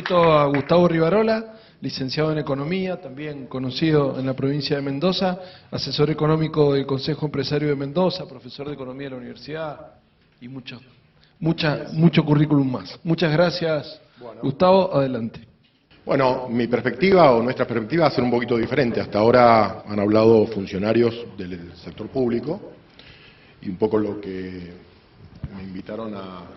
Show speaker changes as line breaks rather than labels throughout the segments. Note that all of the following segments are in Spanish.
Invito a Gustavo Rivarola, licenciado en Economía, también conocido en la provincia de Mendoza, asesor económico del Consejo Empresario de Mendoza, profesor de Economía de la Universidad y mucho currículum más. Muchas gracias, Gustavo, adelante.
Bueno, mi perspectiva o nuestra perspectiva va a ser un poquito diferente. Hasta ahora han hablado funcionarios del sector público y un poco lo que me invitaron a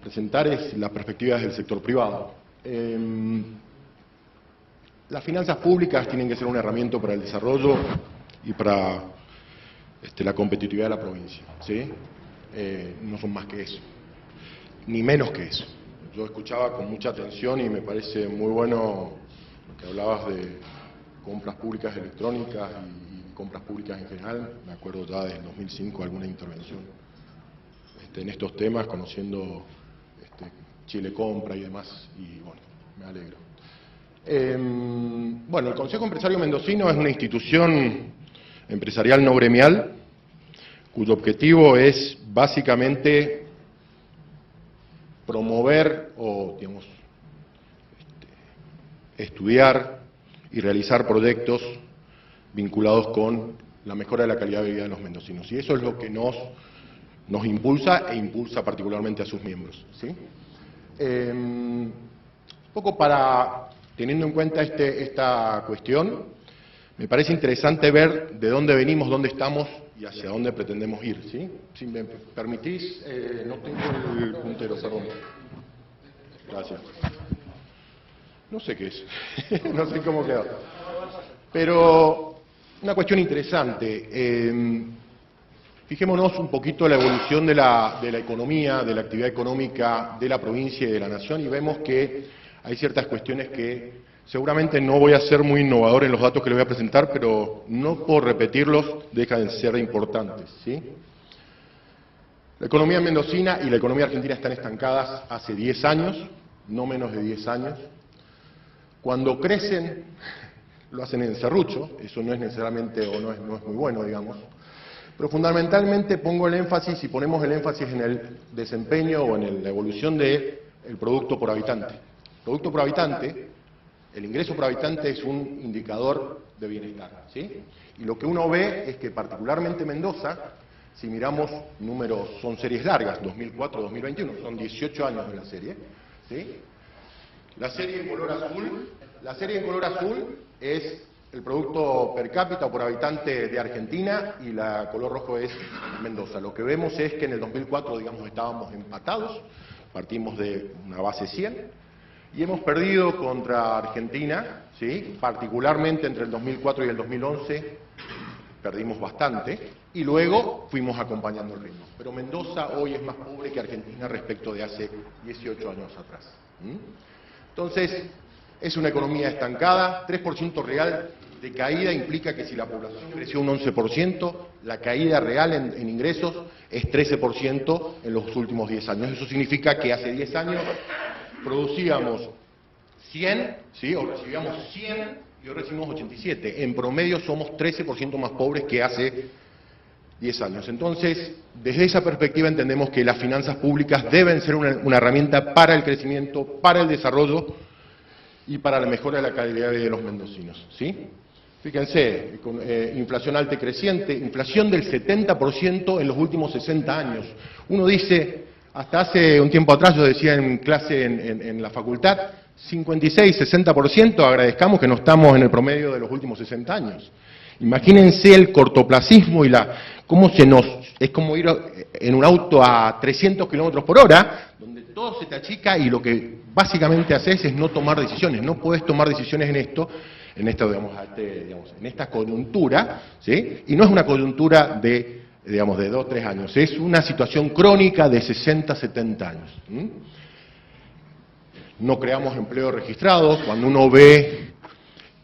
presentar es las perspectivas del sector privado. Las finanzas públicas tienen que ser una herramienta para el desarrollo y para la competitividad de la provincia, ¿sí? No son más que eso, ni menos que eso. Yo escuchaba con mucha atención y me parece muy bueno lo que hablabas de compras públicas electrónicas y compras públicas en general. Me acuerdo ya del 2005 alguna intervención en estos temas, conociendo Chile Compra y demás, y bueno, me alegro. Bueno, el Consejo Empresario Mendocino es una institución empresarial no gremial, cuyo objetivo es básicamente promover o, digamos, estudiar y realizar proyectos vinculados con la mejora de la calidad de vida de los mendocinos. Y eso es lo que nos impulsa e impulsa particularmente a sus miembros, ¿sí? Un poco teniendo en cuenta esta cuestión, me parece interesante ver de dónde venimos, dónde estamos y hacia dónde pretendemos ir, ¿sí? Si me permitís, no tengo el puntero, perdón. Gracias. No sé qué es, no sé cómo quedó. Pero una cuestión interesante. Fijémonos un poquito en la evolución de la economía, de la actividad económica de la provincia y de la nación, y vemos que hay ciertas cuestiones que seguramente no voy a ser muy innovador en los datos que les voy a presentar, pero no por repetirlos dejan de ser importantes, ¿sí? La economía mendocina y la economía argentina están estancadas hace 10 años, no menos de 10 años. Cuando crecen, lo hacen en serrucho, eso no es necesariamente o no es muy bueno, digamos. Pero fundamentalmente pongo el énfasis y ponemos el énfasis en el desempeño o en la evolución del producto por habitante. El producto por habitante, el ingreso por habitante es un indicador de bienestar, ¿sí? Y lo que uno ve es que particularmente Mendoza, si miramos números, son series largas, 2004-2021, son 18 años de la serie, ¿sí? La serie en color azul es el producto per cápita o por habitante de Argentina y la color rojo es Mendoza. Lo que vemos es que en el 2004, digamos, estábamos empatados, partimos de una base 100 y hemos perdido contra Argentina, ¿sí? Particularmente entre el 2004 y el 2011 perdimos bastante y luego fuimos acompañando el ritmo. Pero Mendoza hoy es más pobre que Argentina respecto de hace 18 años atrás. Entonces, es una economía estancada, 3% real de caída implica que si la población creció un 11%, la caída real en ingresos es 13% en los últimos 10 años. Eso significa que hace 10 años producíamos 100, ¿sí? O recibíamos 100 y hoy recibimos 87. En promedio somos 13% más pobres que hace 10 años. Entonces, desde esa perspectiva entendemos que las finanzas públicas deben ser una herramienta para el crecimiento, para el desarrollo y para la mejora de la calidad de vida de los mendocinos, ¿sí? Fíjense, inflación alta y creciente, inflación del 70% en los últimos 60 años. Uno dice, hasta hace un tiempo atrás yo decía en clase en la facultad, 56, 60%, agradezcamos que no estamos en el promedio de los últimos 60 años. Imagínense el cortoplacismo y cómo es como ir en un auto a 300 kilómetros por hora, donde todo se te achica y lo que básicamente haces es no tomar decisiones. No puedes tomar decisiones en esta coyuntura, ¿sí? Y no es una coyuntura de 2 o 3 años, es una situación crónica de 60, 70 años. No creamos empleo registrado. Cuando uno ve,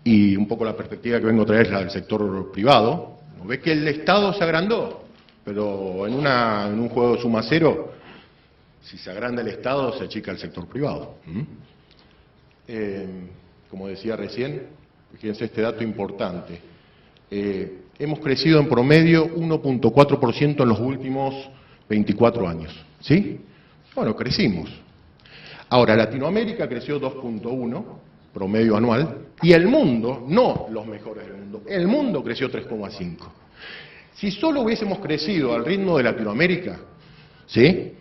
y un poco la perspectiva que vengo a traer es la del sector privado, uno ve que el Estado se agrandó, pero en un juego de suma cero, si se agranda el Estado, se achica el sector privado. Como decía recién, fíjense este dato importante. Hemos crecido en promedio 1.4% en los últimos 24 años. ¿Sí? Bueno, crecimos. Ahora, Latinoamérica creció 2.1 promedio anual, y el mundo, no los mejores del mundo, el mundo creció 3.5. Si solo hubiésemos crecido al ritmo de Latinoamérica, ¿sí?,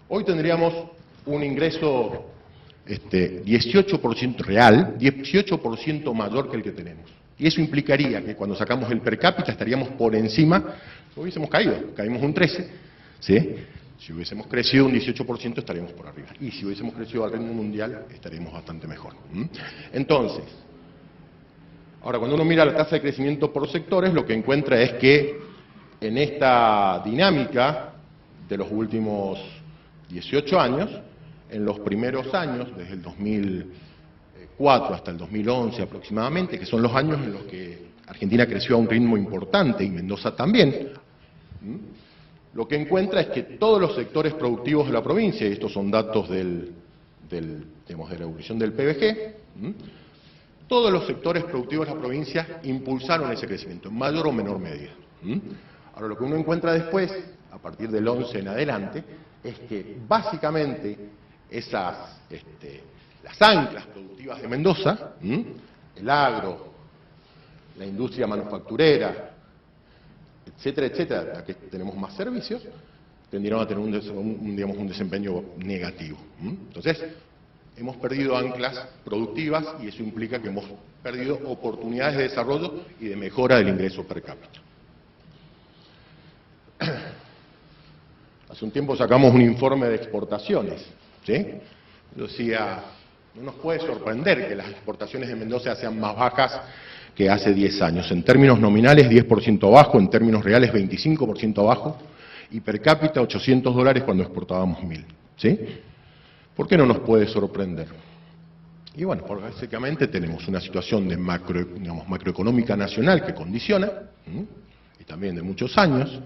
hoy tendríamos un ingreso 18% real, 18% mayor que el que tenemos. Y eso implicaría que cuando sacamos el per cápita estaríamos por encima, hubiésemos caído, caímos un 13%, ¿sí? Si hubiésemos crecido un 18% estaríamos por arriba. Y si hubiésemos crecido al ritmo mundial estaríamos bastante mejor. Entonces, ahora cuando uno mira la tasa de crecimiento por sectores, lo que encuentra es que en esta dinámica de los últimos 18 años, en los primeros años, desde el 2004 hasta el 2011 aproximadamente, que son los años en los que Argentina creció a un ritmo importante y Mendoza también, lo que encuentra es que todos los sectores productivos de la provincia, y estos son datos de la evolución del PBG, todos los sectores productivos de la provincia impulsaron ese crecimiento, en mayor o menor medida. Ahora, lo que uno encuentra después, a partir del 11 en adelante, es que básicamente las anclas productivas de Mendoza, el agro, la industria manufacturera, etcétera, etcétera, que tenemos más servicios, tendieron a tener un desempeño negativo. Entonces, hemos perdido anclas productivas y eso implica que hemos perdido oportunidades de desarrollo y de mejora del ingreso per cápita. Hace un tiempo sacamos un informe de exportaciones, ¿sí? Yo decía, no nos puede sorprender que las exportaciones de Mendoza sean más bajas que hace 10 años. En términos nominales, 10% abajo, en términos reales, 25% abajo, y per cápita, $800 cuando exportábamos 1.000, ¿sí? ¿Por qué no nos puede sorprender? Y bueno, porque básicamente tenemos una situación de macroeconómica nacional que condiciona, y también de muchos años,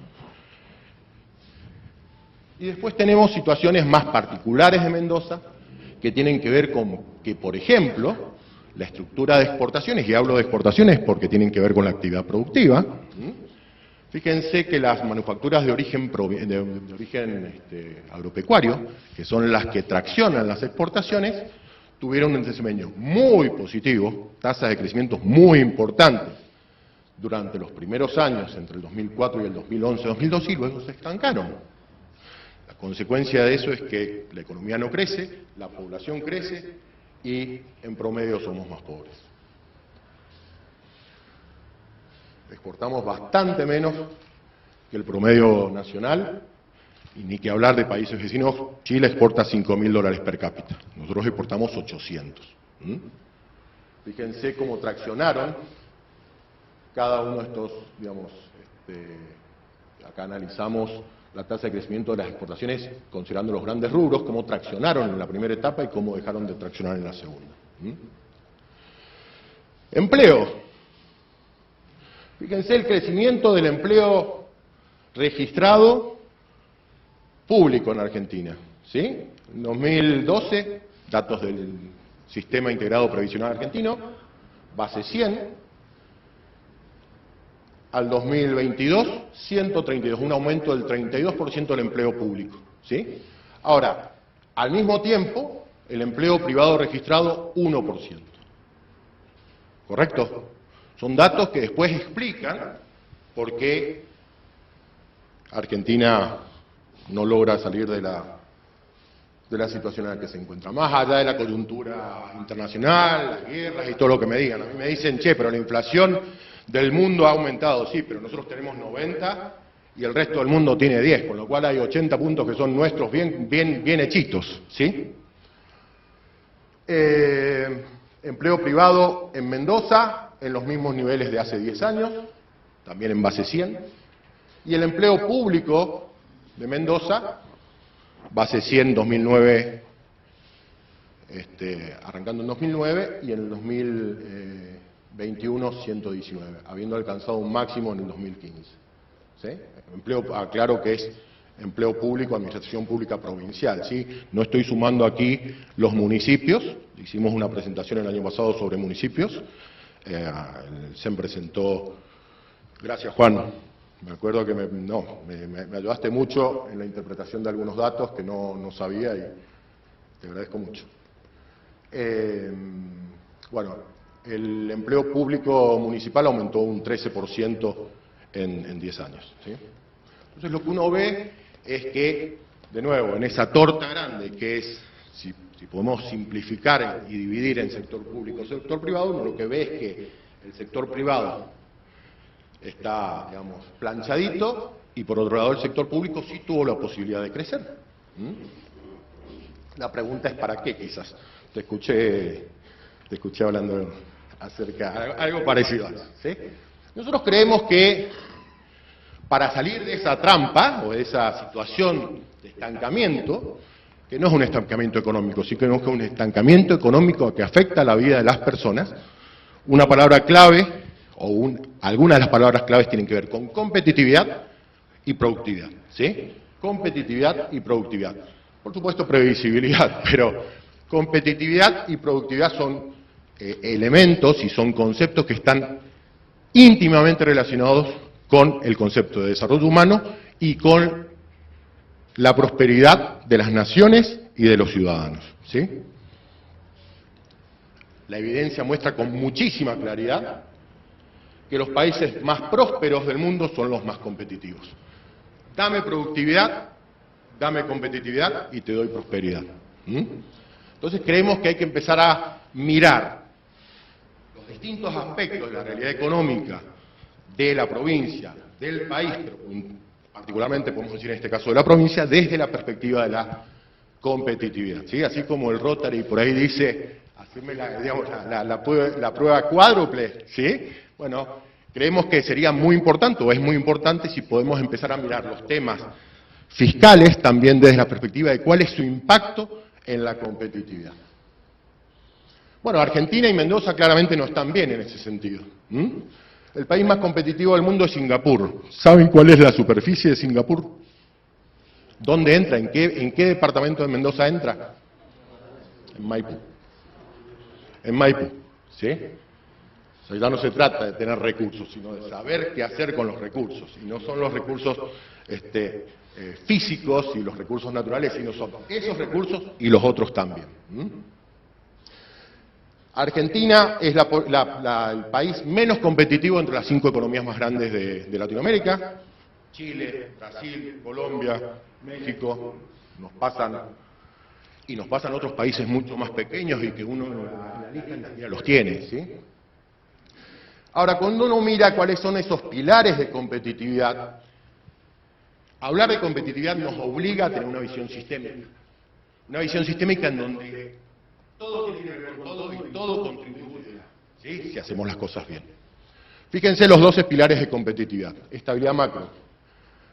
y después tenemos situaciones más particulares de Mendoza, que tienen que ver con que, por ejemplo, la estructura de exportaciones, y hablo de exportaciones porque tienen que ver con la actividad productiva. Fíjense que las manufacturas de origen agropecuario, que son las que traccionan las exportaciones, tuvieron un desempeño muy positivo, tasas de crecimiento muy importantes durante los primeros años, entre el 2004 y el 2011-2012, y luego se estancaron. La consecuencia de eso es que la economía no crece, la población crece, y en promedio somos más pobres. Exportamos bastante menos que el promedio nacional, y ni que hablar de países vecinos. Chile exporta $5.000 per cápita, nosotros exportamos 800. Fíjense cómo traccionaron cada uno de estos, acá analizamos la tasa de crecimiento de las exportaciones considerando los grandes rubros, cómo traccionaron en la primera etapa y cómo dejaron de traccionar en la segunda. Empleo. Fíjense el crecimiento del empleo registrado público en Argentina, ¿sí? En 2012, datos del Sistema Integrado Previsional Argentino, base 100, al 2022, 132, un aumento del 32% del empleo público, ¿sí? Ahora, al mismo tiempo, el empleo privado registrado, 1%. ¿Correcto? Son datos que después explican por qué Argentina no logra salir de la situación en la que se encuentra. Más allá de la coyuntura internacional, las guerras y todo lo que me digan. A mí me dicen, che, pero la inflación del mundo ha aumentado. Sí, pero nosotros tenemos 90 y el resto del mundo tiene 10, con lo cual hay 80 puntos que son nuestros bien hechitos, ¿sí? Empleo privado en Mendoza en los mismos niveles de hace 10 años, también en base 100, y el empleo público de Mendoza, base 100 2009, arrancando en 2009, y en el 2021 119, habiendo alcanzado un máximo en el 2015. ¿Sí? Aclaro que es empleo público, administración pública provincial, ¿sí? No estoy sumando aquí los municipios, hicimos una presentación el año pasado sobre municipios, el CEN presentó, gracias Juan, me acuerdo que me ayudaste mucho en la interpretación de algunos datos que no sabía Te agradezco mucho. Bueno, el empleo público municipal aumentó un 13% en 10 años, ¿sí? Entonces lo que uno ve es que, de nuevo, en esa torta grande que es, si podemos simplificar y dividir en sector público y sector privado, uno lo que ve es que el sector privado está, digamos, planchadito, y por otro lado el sector público sí tuvo la posibilidad de crecer. La pregunta es ¿para qué, quizás? Te escuché hablando acerca, algo parecido a eso, ¿sí? Nosotros creemos que para salir de esa trampa, o de esa situación de estancamiento, que no es un estancamiento económico, sí que es un estancamiento económico que afecta a la vida de las personas, una palabra clave, algunas de las palabras claves tienen que ver con competitividad y productividad, ¿sí? Competitividad y productividad. Por supuesto, previsibilidad, pero competitividad y productividad son elementos y son conceptos que están íntimamente relacionados con el concepto de desarrollo humano y con la prosperidad de las naciones y de los ciudadanos, ¿sí? La evidencia muestra con muchísima claridad que los países más prósperos del mundo son los más competitivos. Dame productividad, dame competitividad y te doy prosperidad. Entonces creemos que hay que empezar a mirar los distintos aspectos de la realidad económica de la provincia, del país, pero particularmente podemos decir en este caso de la provincia, desde la perspectiva de la competitividad, ¿sí? Así como el Rotary por ahí dice, haceme la prueba cuádruple, ¿sí? Bueno, creemos que sería muy importante, o es muy importante, si podemos empezar a mirar los temas fiscales también desde la perspectiva de cuál es su impacto en la competitividad. Bueno, Argentina y Mendoza claramente no están bien en ese sentido. El país más competitivo del mundo es Singapur. ¿Saben cuál es la superficie de Singapur? ¿Dónde entra? ¿En qué departamento de Mendoza entra? En Maipú. En Maipú, ¿sí? O sea, ya no se trata de tener recursos, sino de saber qué hacer con los recursos. Y no son los recursos físicos y los recursos naturales, sino son esos recursos y los otros también. Argentina es el país menos competitivo entre las 5 economías más grandes de Latinoamérica. Chile, Brasil, Colombia, México, nos pasan otros países mucho más pequeños y que uno en la lista ni siquiera los tiene, ¿sí? Ahora, cuando uno mira cuáles son esos pilares de competitividad, hablar de competitividad nos obliga a tener una visión sistémica. Una visión sistémica en donde todo tiene que ver con todo y todo contribuye, ¿sí? Si hacemos las cosas bien. Fíjense los 12 pilares de competitividad. Estabilidad macro,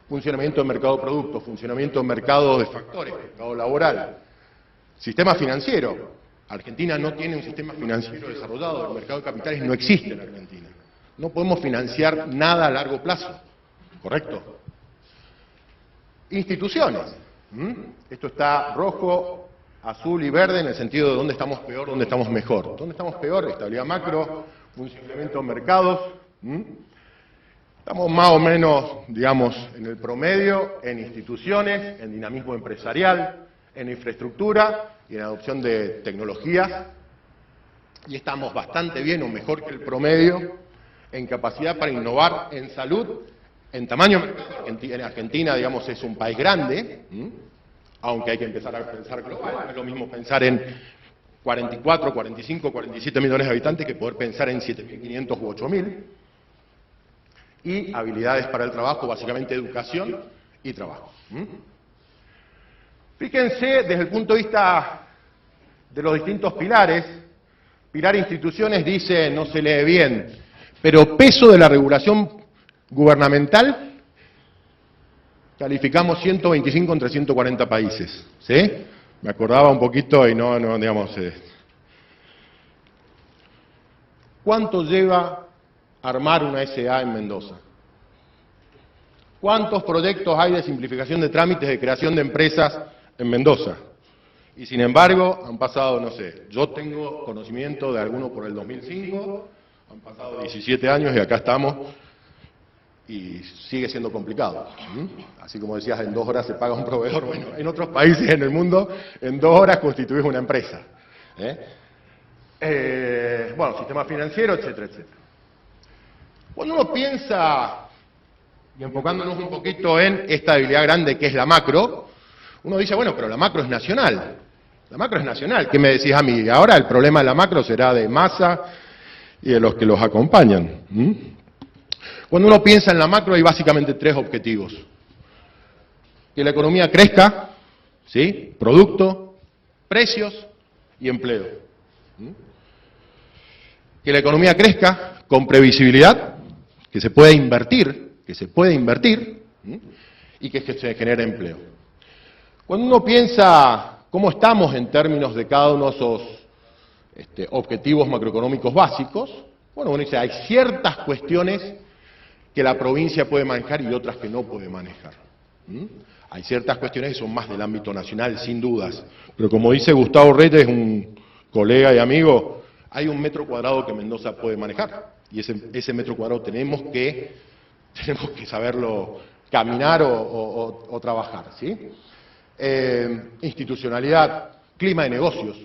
funcionamiento del mercado de productos, funcionamiento del mercado de factores, mercado laboral, sistema financiero. Argentina no tiene un sistema financiero desarrollado, el mercado de capitales no existe en Argentina. No podemos financiar nada a largo plazo, ¿correcto? Instituciones. Esto está rojo, azul y verde en el sentido de dónde estamos peor, dónde estamos mejor. ¿Dónde estamos peor? Estabilidad macro, funcionamiento de mercados. Estamos más o menos, digamos, en el promedio, en instituciones, en dinamismo empresarial, en infraestructura y en adopción de tecnologías. Y estamos bastante bien o mejor que el promedio en capacidad para innovar en salud, en tamaño. En Argentina, digamos, es un país grande, aunque hay que empezar a pensar global. No es lo mismo pensar en 44, 45, 47 millones de habitantes que poder pensar en 7.500 u 8.000. Y habilidades para el trabajo, básicamente educación y trabajo. Fíjense desde el punto de vista de los distintos pilares. Pilar instituciones dice, no se lee bien, pero peso de la regulación gubernamental, calificamos 125 entre 140 países, ¿sí? Me acordaba un poquito y no digamos... ¿Cuánto lleva armar una SA en Mendoza? ¿Cuántos proyectos hay de simplificación de trámites de creación de empresas en Mendoza? Y sin embargo, han pasado, no sé, yo tengo conocimiento de alguno por el 2005, han pasado 17 años y acá estamos y sigue siendo complicado. Así como decías, en 2 horas se paga un proveedor. Bueno, en otros países en el mundo, en 2 horas constituís una empresa. Bueno, sistema financiero, etcétera, etcétera. Cuando uno piensa, y enfocándonos un poquito en esta debilidad grande que es la macro, uno dice, bueno, pero la macro es nacional. La macro es nacional. ¿Qué me decís a mí? Ahora el problema de la macro será de Massa y de los que los acompañan. Cuando uno piensa en la macro hay básicamente 3 objetivos. Que la economía crezca, ¿sí? Producto, precios y empleo. Que la economía crezca con previsibilidad, que se pueda invertir, y que se genere empleo. Cuando uno piensa cómo estamos en términos de cada uno de esos objetivos macroeconómicos básicos, bueno, uno dice, hay ciertas cuestiones que la provincia puede manejar y otras que no puede manejar. Hay ciertas cuestiones que son más del ámbito nacional, sin dudas. Pero como dice Gustavo Reyes, un colega y amigo, hay 1 metro cuadrado que Mendoza puede manejar. Y ese metro cuadrado tenemos que saberlo caminar o trabajar, ¿sí? Institucionalidad, clima de negocios.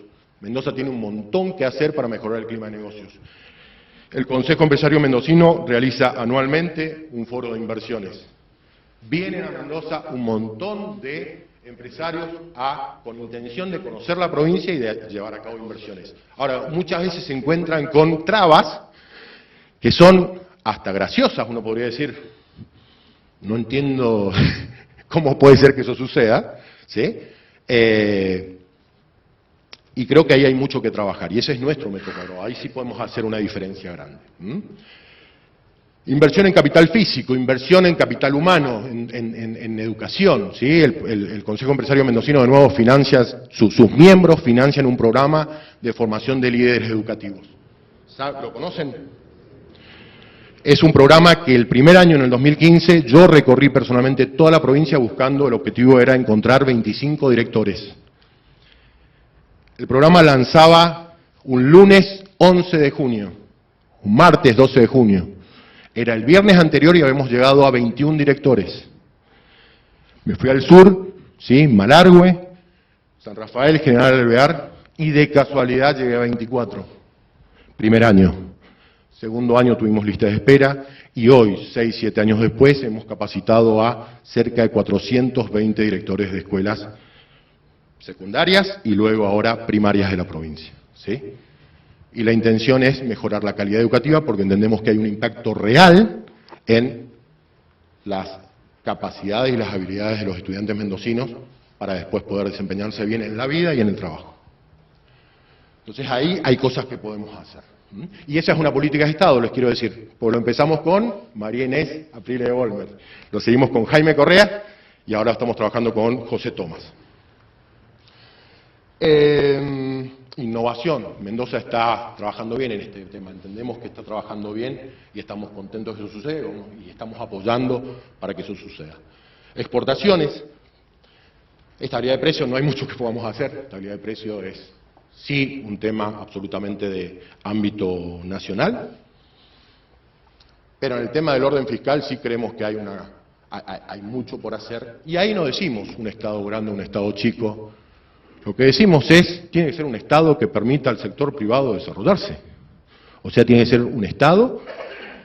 Mendoza tiene un montón que hacer para mejorar el clima de negocios. El Consejo Empresario Mendocino realiza anualmente un foro de inversiones. Vienen a Mendoza un montón de empresarios con intención de conocer la provincia y de llevar a cabo inversiones. Ahora, muchas veces se encuentran con trabas que son hasta graciosas, uno podría decir, no entiendo cómo puede ser que eso suceda, ¿sí? Y creo que ahí hay mucho que trabajar, y ese es nuestro metro cuadrado, ahí sí podemos hacer una diferencia grande. Inversión en capital físico, inversión en capital humano, en educación, ¿sí? El Consejo Empresario Mendocino de nuevo financia, sus miembros financian un programa de formación de líderes educativos. ¿Lo conocen? Es un programa que el primer año, en el 2015, yo recorrí personalmente toda la provincia buscando, el objetivo era encontrar 25 directores. El programa lanzaba un lunes 11 de junio, un martes 12 de junio. Era el viernes anterior y habíamos llegado a 21 directores. Me fui al sur, ¿sí? Malargüe, San Rafael, General Alvear, y de casualidad llegué a 24. Primer año. Segundo año tuvimos lista de espera y hoy, 6, 7 años después, hemos capacitado a cerca de 420 directores de escuelas secundarias y luego ahora primarias de la provincia, ¿sí? Y la intención es mejorar la calidad educativa porque entendemos que hay un impacto real en las capacidades y las habilidades de los estudiantes mendocinos para después poder desempeñarse bien en la vida y en el trabajo. Entonces ahí hay cosas que podemos hacer. Y esa es una política de Estado, les quiero decir. Pues lo empezamos con María Inés Aprile de Olmer, lo seguimos con Jaime Correa y ahora estamos trabajando con José Tomás. Innovación. Mendoza está trabajando bien en este tema, entendemos que está trabajando bien y estamos contentos de que eso suceda y estamos apoyando para que eso suceda. Exportaciones. Estabilidad de precios, no hay mucho que podamos hacer, estabilidad de precios es sí un tema absolutamente de ámbito nacional, pero en el tema del orden fiscal sí creemos que hay mucho por hacer, y ahí no decimos un Estado grande, un Estado chico, lo que decimos es, tiene que ser un Estado que permita al sector privado desarrollarse, o sea, tiene que ser un Estado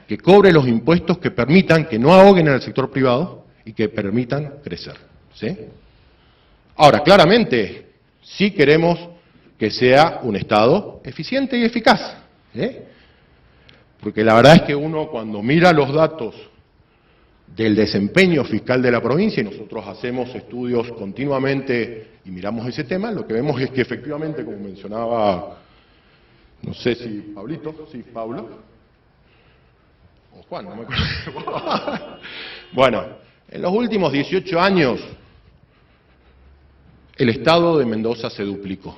que cobre los impuestos que permitan, que no ahoguen al sector privado y que permitan crecer, ¿sí? Ahora, claramente, sí queremos que sea un Estado eficiente y eficaz, porque la verdad es que uno cuando mira los datos del desempeño fiscal de la provincia, y nosotros hacemos estudios continuamente y miramos ese tema, lo que vemos es que efectivamente, como mencionaba, no sé si Pablito, sí, Pablo, o Juan, no me acuerdo. Bueno, en los últimos 18 años, el Estado de Mendoza se duplicó.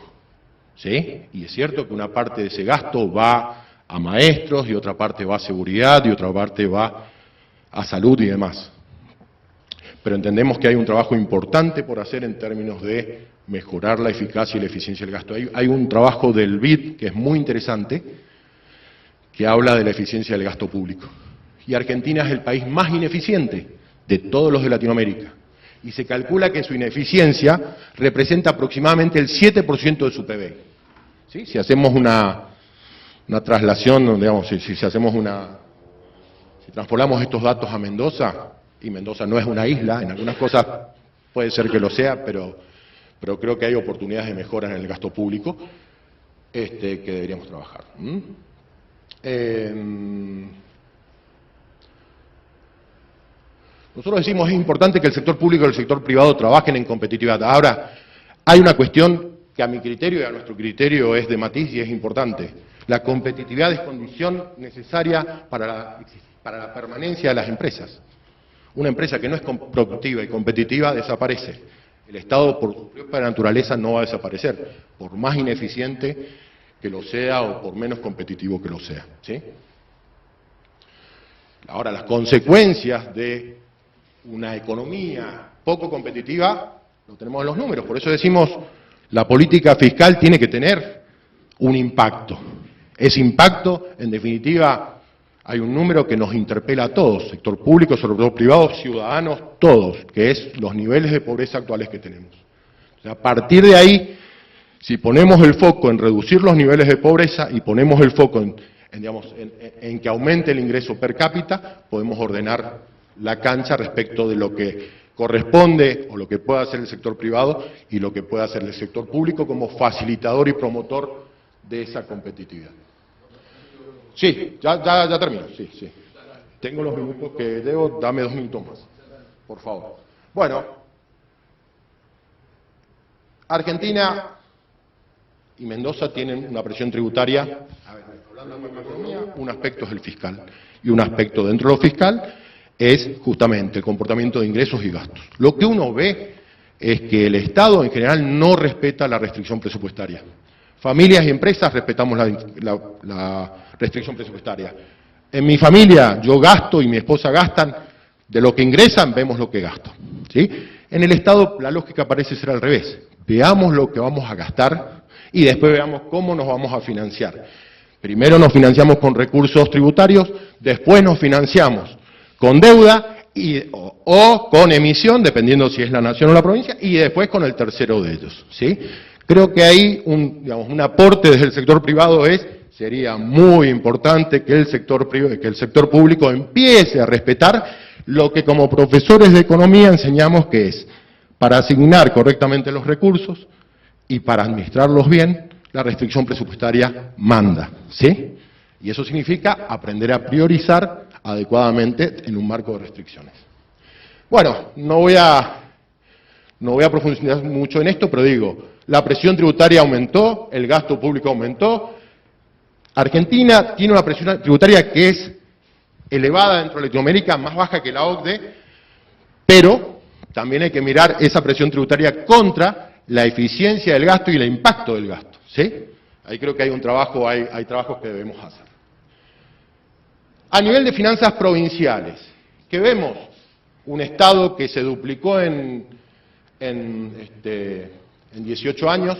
¿Sí? Y es cierto que una parte de ese gasto va a maestros, y otra parte va a seguridad, y otra parte va a salud y demás. Pero entendemos que hay un trabajo importante por hacer en términos de mejorar la eficacia y la eficiencia del gasto. Hay un trabajo del BID que es muy interesante, que habla de la eficiencia del gasto público. y Argentina es el país más ineficiente de todos los de Latinoamérica. Y se calcula que su ineficiencia representa aproximadamente el 7% de su PBI. ¿Sí? Si hacemos una traslación, digamos, si transpolamos estos datos a Mendoza, y Mendoza no es una isla, en algunas cosas puede ser que lo sea, pero creo que hay oportunidades de mejora en el gasto público que deberíamos trabajar. Nosotros decimos es importante que el sector público y el sector privado trabajen en competitividad. Ahora, hay una cuestión que a mi criterio y a nuestro criterio es de matiz y es importante. La competitividad es condición necesaria para la permanencia de las empresas. Una empresa que no es productiva y competitiva desaparece. El Estado, por su propia naturaleza, no va a desaparecer, por más ineficiente que lo sea o por menos competitivo que lo sea. ¿Sí? Ahora, las consecuencias de una economía poco competitiva lo tenemos en los números. Por eso decimos, la política fiscal tiene que tener un impacto. Ese impacto, en definitiva, hay un número que nos interpela a todos, sector público, sector privado, ciudadanos, todos, que es los niveles de pobreza actuales que tenemos. O sea, a partir de ahí, si ponemos el foco en reducir los niveles de pobreza y ponemos el foco en que aumente el ingreso per cápita, podemos ordenar la cancha respecto de lo que corresponde o lo que pueda hacer el sector privado y lo que pueda hacer el sector público como facilitador y promotor de esa competitividad. Sí, ya termino, sí. Tengo los minutos que debo, dame 2 minutos más, por favor. Bueno, Argentina y Mendoza tienen una presión tributaria, hablando de macroeconomía, un aspecto es el fiscal, y un aspecto dentro de lo fiscal es justamente el comportamiento de ingresos y gastos. Lo que uno ve es que el Estado en general no respeta la restricción presupuestaria. Familias y empresas respetamos la restricción presupuestaria. En mi familia yo gasto y mi esposa gastan, de lo que ingresan vemos lo que gasto. ¿Sí? En el Estado la lógica parece ser al revés. Veamos lo que vamos a gastar y después veamos cómo nos vamos a financiar. Primero nos financiamos con recursos tributarios, después nos financiamos con deuda o con emisión, dependiendo si es la nación o la provincia, y después con el tercero de ellos. ¿Sí? Creo que ahí un aporte desde el sector privado sería muy importante que el sector público empiece a respetar lo que como profesores de economía enseñamos que es, para asignar correctamente los recursos y para administrarlos bien, la restricción presupuestaria manda. ¿Sí? Y eso significa aprender a priorizar adecuadamente en un marco de restricciones. Bueno, no voy a profundizar mucho en esto, pero digo, la presión tributaria aumentó, el gasto público aumentó. Argentina tiene una presión tributaria que es elevada dentro de Latinoamérica, más baja que la OCDE, pero también hay que mirar esa presión tributaria contra la eficiencia del gasto y el impacto del gasto. ¿Sí? Ahí creo que hay un trabajo, hay trabajos que debemos hacer. A nivel de finanzas provinciales, ¿qué vemos? Un Estado que se duplicó en 18 años.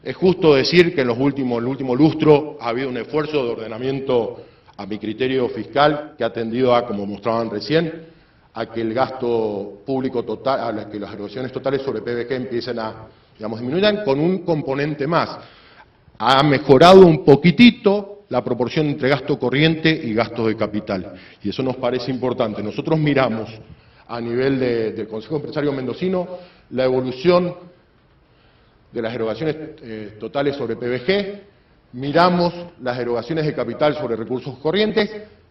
Es justo decir que en el último lustro ha habido un esfuerzo de ordenamiento, a mi criterio fiscal, que ha tendido a, como mostraban recién, a que el gasto público total, a que las erogaciones totales sobre PBG empiecen a, disminuyan con un componente más. Ha mejorado un poquitito la proporción entre gasto corriente y gastos de capital, y eso nos parece importante. Nosotros miramos a nivel del Consejo Empresario Mendocino la evolución de las erogaciones totales sobre PBG, miramos las erogaciones de capital sobre recursos corrientes,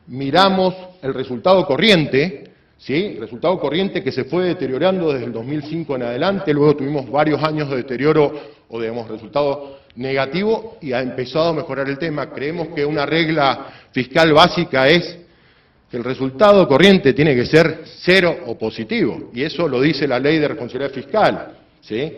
miramos el resultado corriente, ¿sí? El resultado corriente que se fue deteriorando desde el 2005 en adelante, luego tuvimos varios años de deterioro o resultado negativo y ha empezado a mejorar el tema. Creemos que una regla fiscal básica es que el resultado corriente tiene que ser cero o positivo, y eso lo dice la Ley de Responsabilidad Fiscal. ¿Sí?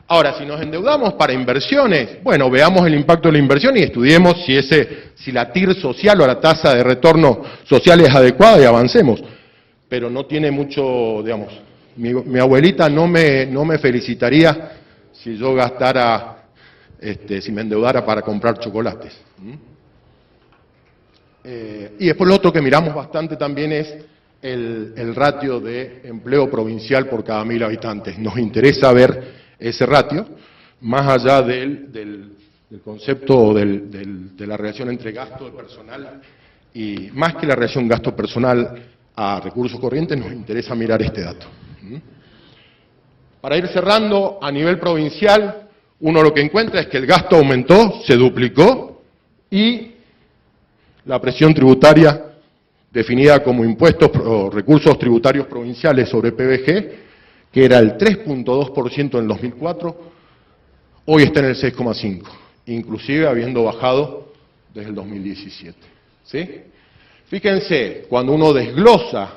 Ahora, si nos endeudamos para inversiones, bueno, veamos el impacto de la inversión y estudiemos si la TIR social o la tasa de retorno social es adecuada y avancemos. Pero no tiene mucho, mi abuelita no me felicitaría si yo gastara, si me endeudara para comprar chocolates. Y después lo otro que miramos bastante también es el ratio de empleo provincial por cada 1000 habitantes. Nos interesa ver ese ratio, más allá del concepto o de la relación entre gasto de personal y más que la relación gasto personal a recursos corrientes, nos interesa mirar este dato. Para ir cerrando, a nivel provincial, uno lo que encuentra es que el gasto aumentó, se duplicó, y la presión tributaria, definida como impuestos o recursos tributarios provinciales sobre PBG, que era el 3.2% en el 2004, hoy está en el 6,5%, inclusive habiendo bajado desde el 2017. ¿Sí? Fíjense, cuando uno desglosa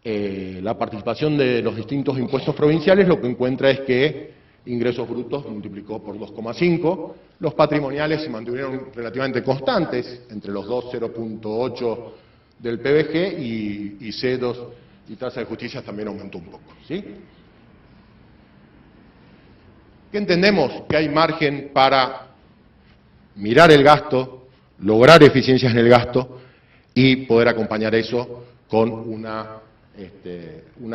la participación de los distintos impuestos provinciales, lo que encuentra es que ingresos brutos multiplicó por 2,5, los patrimoniales se mantuvieron relativamente constantes, entre los 2, 0.8 del PBG, y C2 y tasa de justicia también aumentó un poco. ¿Sí? ¿Qué entendemos? Que hay margen para mirar el gasto, lograr eficiencias en el gasto y poder acompañar eso con una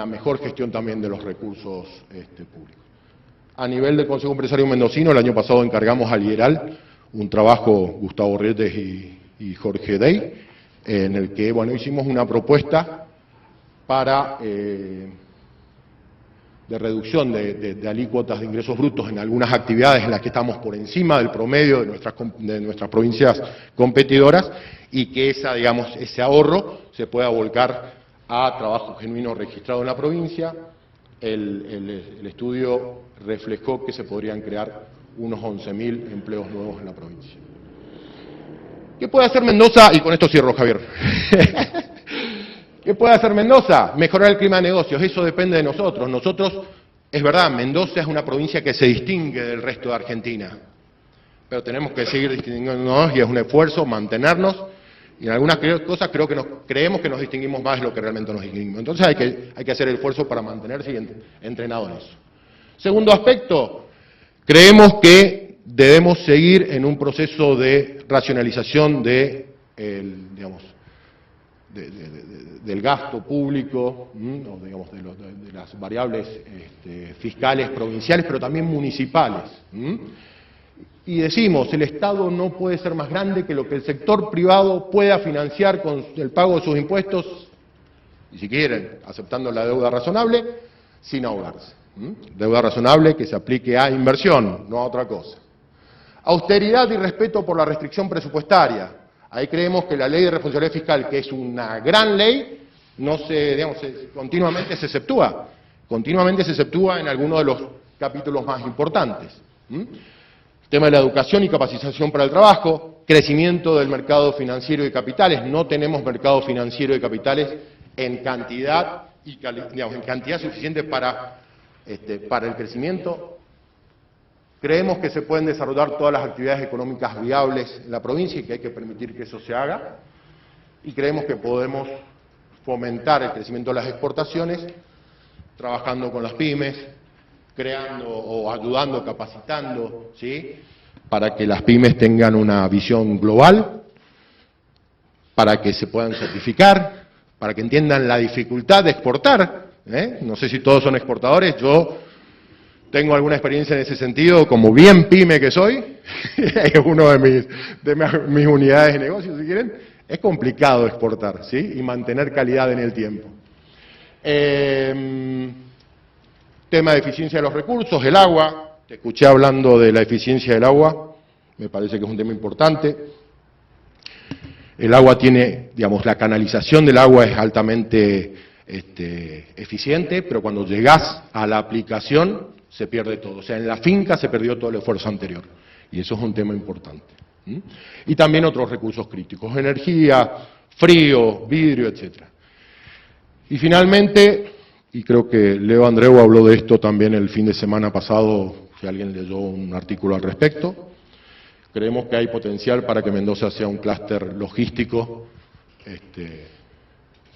mejor gestión también de los recursos públicos. A nivel del Consejo Empresario Mendocino, el año pasado encargamos al IERAL un trabajo, Gustavo Rietes y Jorge Dey, en el que hicimos una propuesta para de reducción de alícuotas de ingresos brutos en algunas actividades en las que estamos por encima del promedio de nuestras provincias competidoras, y que ese ahorro se pueda volcar a trabajo genuino registrado en la provincia. El estudio reflejó que se podrían crear unos 11.000 empleos nuevos en la provincia. ¿Qué puede hacer Mendoza? Y con esto cierro, Javier. ¿Qué puede hacer Mendoza? Mejorar el clima de negocios. Eso depende de nosotros. Nosotros, es verdad, Mendoza es una provincia que se distingue del resto de Argentina, pero tenemos que seguir distinguiéndonos y es un esfuerzo mantenernos. Y en algunas cosas creemos que nos distinguimos más de lo que realmente nos distinguimos. Entonces hay que hacer el esfuerzo para mantenerse entrenado en eso. Segundo aspecto, creemos que debemos seguir en un proceso de racionalización del gasto público, o de las variables fiscales provinciales, pero también municipales. Y decimos, el Estado no puede ser más grande que lo que el sector privado pueda financiar con el pago de sus impuestos, y si quieren, aceptando la deuda razonable, sin ahogarse. Deuda razonable que se aplique a inversión, no a otra cosa. Austeridad y respeto por la restricción presupuestaria. Ahí creemos que la ley de responsabilidad fiscal, que es una gran ley, continuamente se exceptúa. Continuamente se exceptúa en algunos de los capítulos más importantes. Tema de la educación y capacitación para el trabajo, crecimiento del mercado financiero y capitales. No tenemos mercado financiero y capitales en cantidad suficiente para el crecimiento. Creemos que se pueden desarrollar todas las actividades económicas viables en la provincia y que hay que permitir que eso se haga. Y creemos que podemos fomentar el crecimiento de las exportaciones trabajando con las pymes, creando o ayudando, capacitando, ¿sí?, para que las pymes tengan una visión global, para que se puedan certificar, para que entiendan la dificultad de exportar. No sé si todos son exportadores, yo tengo alguna experiencia en ese sentido, como bien pyme que soy, es uno de mis unidades de negocio, si quieren. Es complicado exportar, ¿sí?, y mantener calidad en el tiempo. Tema de eficiencia de los recursos, el agua. Te escuché hablando de la eficiencia del agua, me parece que es un tema importante. El agua tiene, la canalización del agua es altamente eficiente, pero cuando llegás a la aplicación se pierde todo. O sea, en la finca se perdió todo el esfuerzo anterior, y eso es un tema importante. Y también otros recursos críticos, energía, frío, vidrio, etc. Y finalmente, y creo que Leo Andreu habló de esto también el fin de semana pasado, si alguien leyó un artículo al respecto, creemos que hay potencial para que Mendoza sea un clúster logístico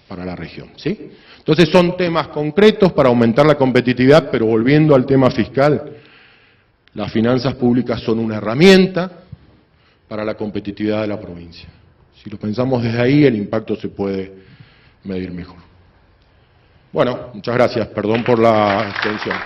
para la región, ¿sí? Entonces son temas concretos para aumentar la competitividad, pero volviendo al tema fiscal, las finanzas públicas son una herramienta para la competitividad de la provincia, Si lo pensamos desde ahí, el impacto se puede medir mejor. Bueno, muchas gracias. Perdón por la extensión.